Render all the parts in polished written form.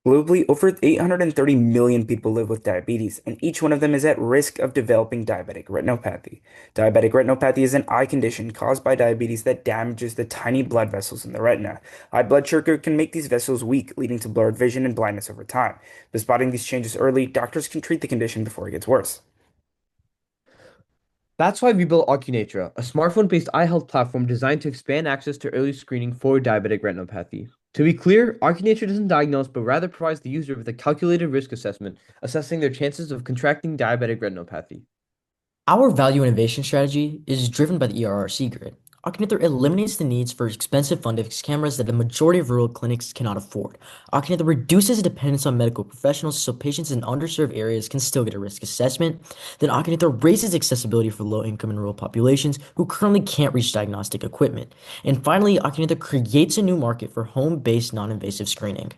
Globally, over 830 million people live with diabetes, and each one of them is at risk of developing diabetic retinopathy. Diabetic retinopathy is an eye condition caused by diabetes that damages the tiny blood vessels in the retina. High blood sugar can make these vessels weak, leading to blurred vision and blindness over time. By spotting these changes early, doctors can treat the condition before it gets worse. That's why we built Ocunetra, a smartphone-based eye health platform designed to expand access to early screening for diabetic retinopathy. To be clear, Ocunetra doesn't diagnose, but rather provides the user with a calculated risk assessment, assessing their chances of contracting diabetic retinopathy. Our value innovation strategy is driven by the ERRC grid. Ocunetra eliminates the needs for expensive fundus cameras that the majority of rural clinics cannot afford. Ocunetra reduces dependence on medical professionals so patients in underserved areas can still get a risk assessment. Then Ocunetra raises accessibility for low-income and rural populations who currently can't reach diagnostic equipment. And finally, Ocunetra creates a new market for home-based non-invasive screening.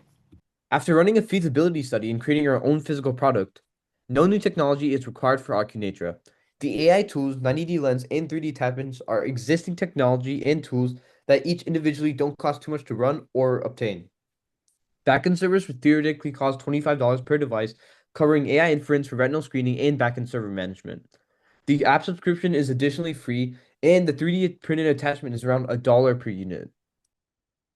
After running a feasibility study and creating our own physical product, no new technology is required for Ocunetra. The AI tools, 90D lens, and 3D attachments are existing technology and tools that each individually don't cost too much to run or obtain. Backend servers would theoretically cost $25 per device, covering AI inference for retinal screening and backend server management. The app subscription is additionally free, and the 3D printed attachment is around $1 per unit.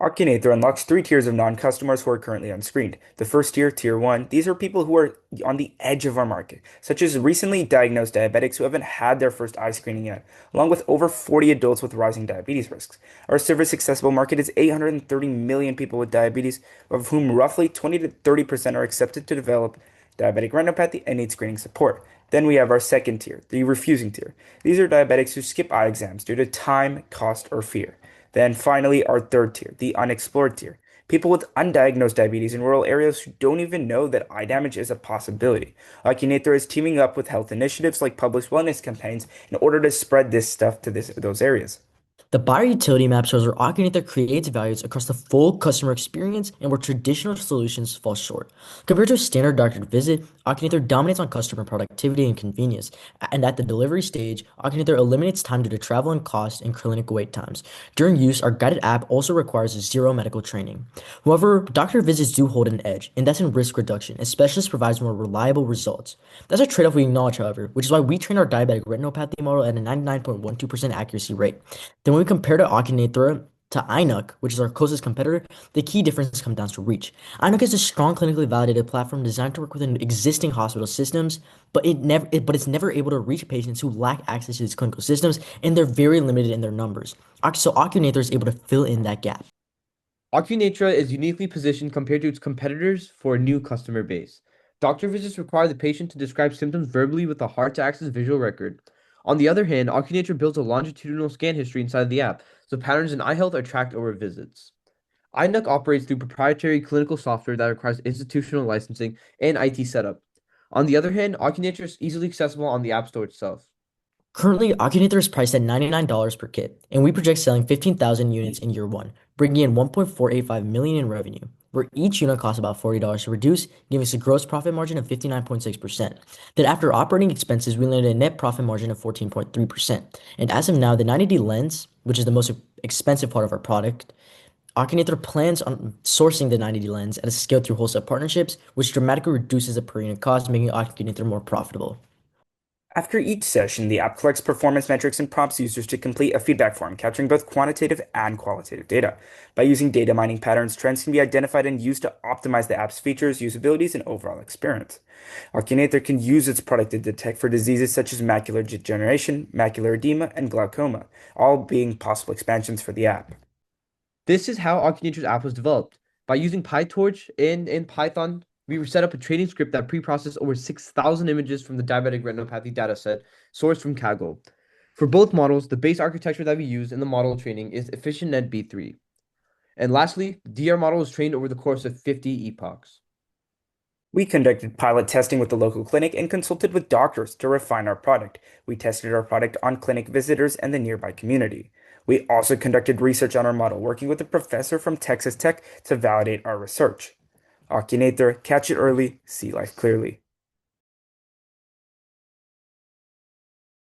Ocunetra unlocks three tiers of non-customers who are currently unscreened. The first tier, tier one, these are people who are on the edge of our market, such as recently diagnosed diabetics who haven't had their first eye screening yet, along with over 40 adults with rising diabetes risks. Our service accessible market is 830 million people with diabetes, of whom roughly 20 to 30% are accepted to develop diabetic retinopathy and need screening support. Then we have our second tier, the refusing tier. These are diabetics who skip eye exams due to time, cost, or fear. Then finally, our third tier, the unexplored tier. People with undiagnosed diabetes in rural areas who don't even know that eye damage is a possibility. Acunetra is teaming up with health initiatives like public wellness campaigns in order to spread this stuff to those areas. The buyer utility map shows where Ocunetra creates values across the full customer experience and where traditional solutions fall short. Compared to a standard doctor visit, Ocunetra dominates on customer productivity and convenience. And at the delivery stage, Ocunetra eliminates time due to travel and cost and clinic wait times. During use, our guided app also requires zero medical training. However, doctor visits do hold an edge, and that's in risk reduction, as specialists provides more reliable results. That's a trade-off we acknowledge, however, which is why we train our diabetic retinopathy model at a 99.12% accuracy rate. Then when we compare to Ocunetra to iNUC, which is our closest competitor, the key difference comes down to reach. iNUC is a strong clinically validated platform designed to work within existing hospital systems, but it's never able to reach patients who lack access to these clinical systems, and they're very limited in their numbers. So Ocunetra is able to fill in that gap. Ocunetra is uniquely positioned compared to its competitors for a new customer base. Doctor visits require the patient to describe symptoms verbally with a hard-to-access visual record. On the other hand, Ocunetra builds a longitudinal scan history inside the app, so patterns in eye health are tracked over visits. iNUC operates through proprietary clinical software that requires institutional licensing and IT setup. On the other hand, Ocunetra is easily accessible on the App Store itself. Currently, Ocunetra is priced at $99 per kit, and we project selling 15,000 units in year one, bringing in 1.485 million in revenue, where each unit costs about $40 to reduce, giving us a gross profit margin of 59.6%. Then after operating expenses, we landed a net profit margin of 14.3%. And as of now, the 90D lens, which is the most expensive part of our product, Ocunetra plans on sourcing the 90D lens at a scale through wholesale partnerships, which dramatically reduces the per unit cost, making Ocunetra more profitable. After each session, the app collects performance metrics and prompts users to complete a feedback form, capturing both quantitative and qualitative data. By using data mining patterns, trends can be identified and used to optimize the app's features, usabilities, and overall experience. Arcunator can use its product to detect for diseases such as macular degeneration, macular edema, and glaucoma, all being possible expansions for the app. This is how Ocunetra's app was developed. By using PyTorch and Python, we set up a training script that pre-processed over 6,000 images from the diabetic retinopathy dataset sourced from Kaggle. For both models, the base architecture that we use in the model training is EfficientNet B3. And lastly, the DR model is trained over the course of 50 epochs. We conducted pilot testing with the local clinic and consulted with doctors to refine our product. We tested our product on clinic visitors and the nearby community. We also conducted research on our model, working with a professor from Texas Tech to validate our research. Akinator, catch it early, see life clearly.